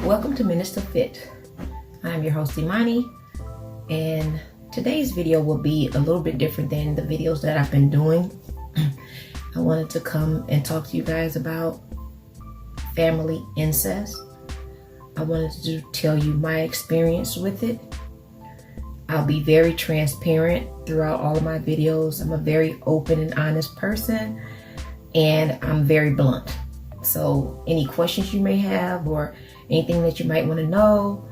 Welcome to Minister Fit. I'm your host Imani, and today's video will be a little bit different than the videos that I've been doing. I wanted to come and talk to you guys about family incest. I wanted to tell you my experience with it. I'll be very transparent throughout all of my videos. I'm a very open and honest person, and I'm very blunt. So any questions you may have or anything that you might want to know,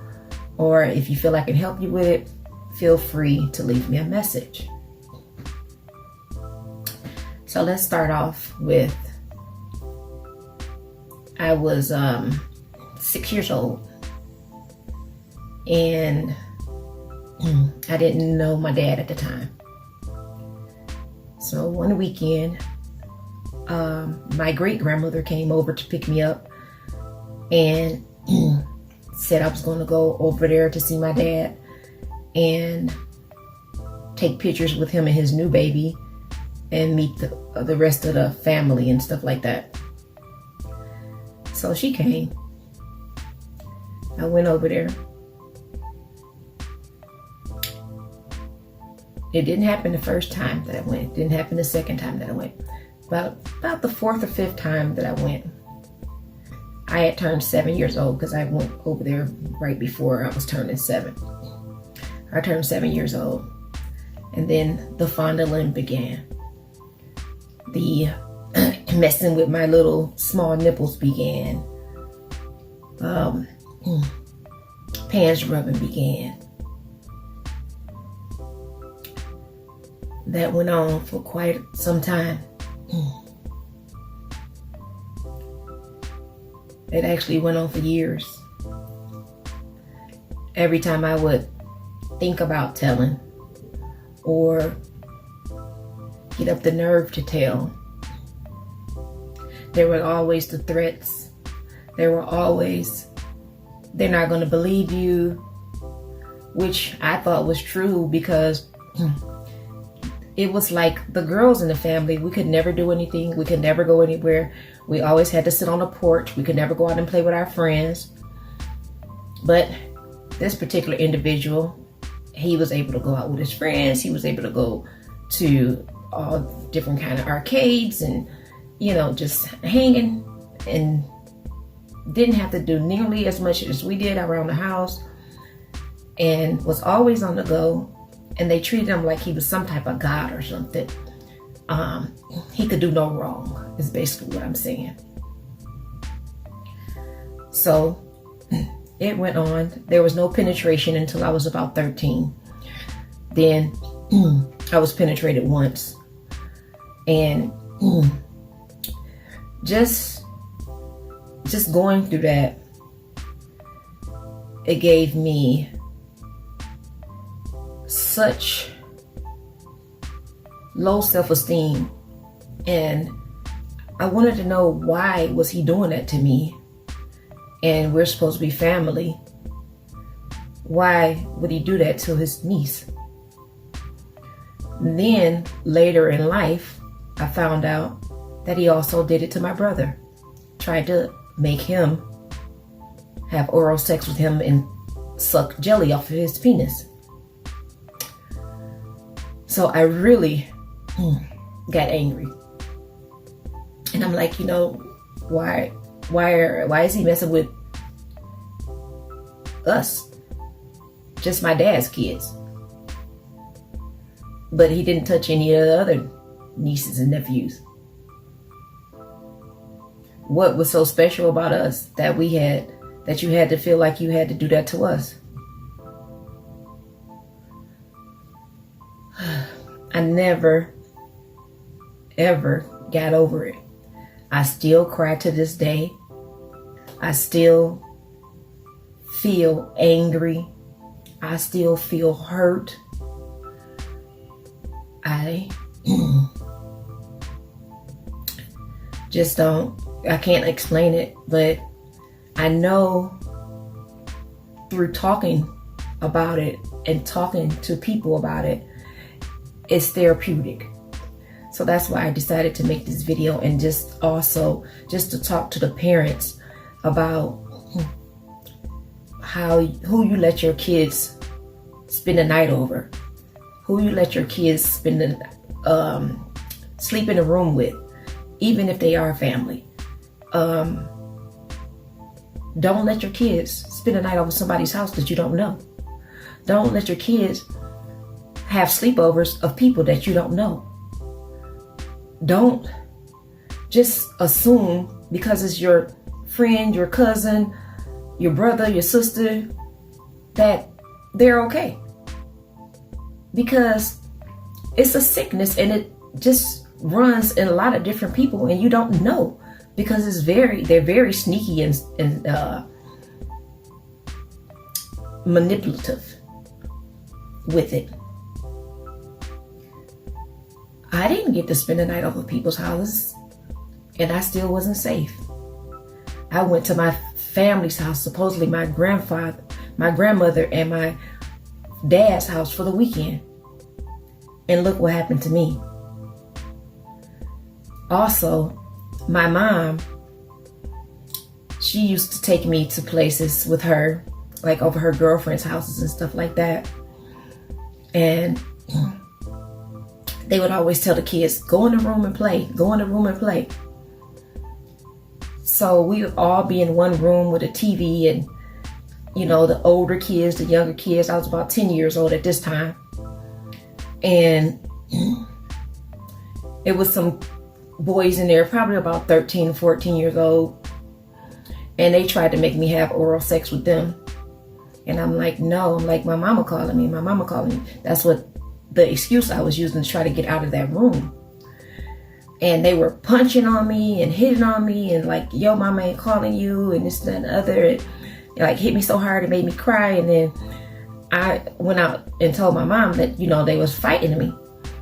or if you feel I can help you with it, feel free to leave me a message. So let's start off with, I was 6 years old, and I didn't know my dad at the time. So one weekend, my great-grandmother came over to pick me up and said I was going to go over there to see my dad and take pictures with him and his new baby and meet the rest of the family and stuff like that. So she came. I went over there. It didn't happen the first time that I went. It didn't happen the second time that I went. About the fourth or fifth time that I went, I had turned 7 years old because I went over there right before I was turning 7. I turned 7 years old, and then the fondling began. The messing with my little small nipples began. Pants rubbing began. That went on for quite some time. It actually went on for years. Every time I would think about telling or get up the nerve to tell, there were always the threats. There were always, they're not going to believe you, which I thought was true because it was like the girls in the family, we could never do anything. We could never go anywhere. We always had to sit on the porch. We could never go out and play with our friends. But this particular individual, he was able to go out with his friends. He was able to go to all different kind of arcades and, just hanging, and didn't have to do nearly as much as we did around the house, and was always on the go. And they treated him like he was some type of god or something. He could do no wrong, is basically what I'm saying. So it went on. There was no penetration until I was about 13. Then I was penetrated once. And just going through that, it gave me such low self-esteem, and I wanted to know, why was he doing that to me? And we're supposed to be family. Why would he do that to his niece? Then later in life, I found out that he also did it to my brother. Tried to make him have oral sex with him and suck jelly off of his penis. So I really got angry. And I'm like, why is he messing with us? Just my dad's kids. But he didn't touch any of the other nieces and nephews. What was so special about us that you had to feel like you had to do that to us? I never, ever got over it. I still cry to this day. I still feel angry. I still feel hurt. I just I can't explain it, but I know through talking about it and talking to people about it, it's therapeutic. So that's why I decided to make this video, and just to talk to the parents about who you let your kids spend the night over, who you let your kids sleep in a room with, even if they are family. Don't let your kids spend the night over somebody's house that you don't know. Don't let your kids have sleepovers of people that you don't know. Don't just assume because it's your friend, your cousin, your brother, your sister, that they're okay. Because it's a sickness, and it just runs in a lot of different people, and you don't know, because they're very sneaky and manipulative with it. I didn't get to spend the night over people's houses, and I still wasn't safe. I went to my family's house, supposedly my grandmother, and my dad's house for the weekend. And look what happened to me. Also, my mom, she used to take me to places with her, like over her girlfriend's houses and stuff like that. And they would always tell the kids, go in the room and play, go in the room and play. So we would all be in one room with a TV, and, you know, the older kids, the younger kids. I was about 10 years old at this time. And it was some boys in there, probably about 13, 14 years old. And they tried to make me have oral sex with them. And I'm like, no. I'm like, my mama calling me. That's what the excuse I was using to try to get out of that room. And they were punching on me and hitting on me and like, yo, mama ain't calling you and this, that, and the other. And like hit me so hard it made me cry. And then I went out and told my mom that, you know, they was fighting me.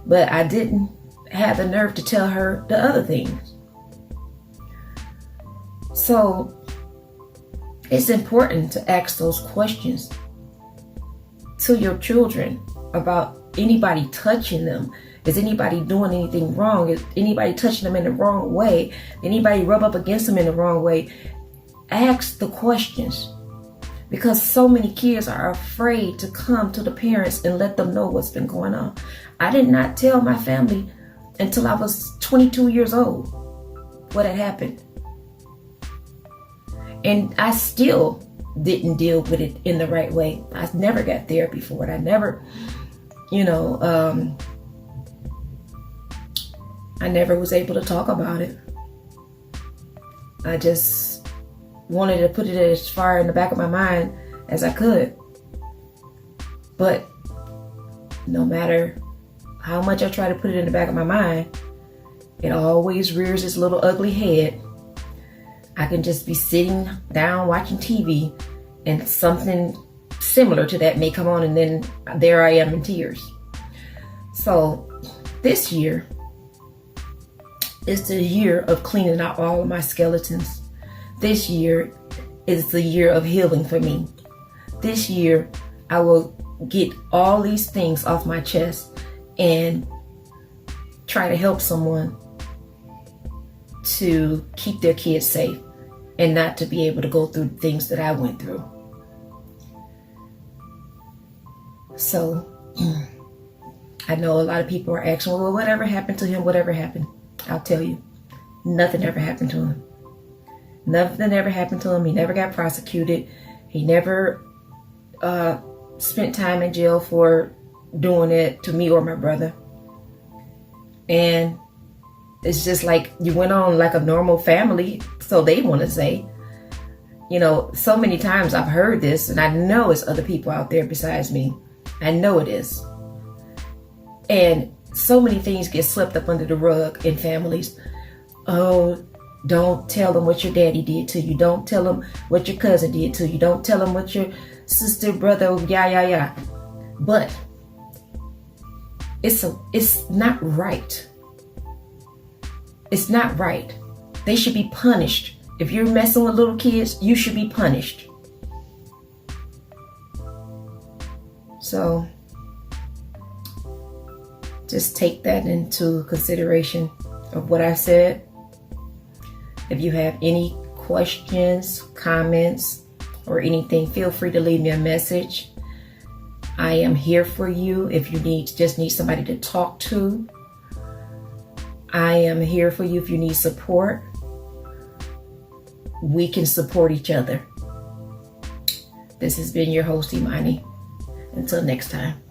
But I didn't have the nerve to tell her the other things. So it's important to ask those questions to your children about anybody touching them. Is anybody doing anything wrong? Is anybody touching them in the wrong way? Anybody rub up against them in the wrong way? Ask the questions, because so many kids are afraid to come to the parents and let them know what's been going on. I did not tell my family until I was 22 years old what had happened. And I still didn't deal with it in the right way. I never got therapy for it. I never, I never was able to talk about it. I just wanted to put it as far in the back of my mind as I could. But no matter how much I try to put it in the back of my mind, it always rears its little ugly head. I can just be sitting down watching TV and something similar to that may come on, and then there I am in tears. So this year is the year of cleaning out all of my skeletons. This year is the year of healing for me. This year I will get all these things off my chest and try to help someone to keep their kids safe and not to be able to go through things that I went through. So I know a lot of people are asking, well, whatever happened to him? Whatever happened? I'll tell you, nothing ever happened to him. Nothing ever happened to him. He never got prosecuted. He never spent time in jail for doing it to me or my brother. And it's just like you went on like a normal family, so they want to say. So many times I've heard this, and I know it's other people out there besides me. I know it is. And so many things get swept up under the rug in families. Oh, don't tell them what your daddy did to you. Don't tell them what your cousin did to you. Don't tell them what your sister, brother, yeah. But it's not right. It's not right. They should be punished. If you're messing with little kids, you should be punished. So just take that into consideration of what I said. If you have any questions, comments, or anything, feel free to leave me a message. I am here for you. If you just need somebody to talk to, I am here for you. If you need support, we can support each other. This has been your host, Imani. Until next time.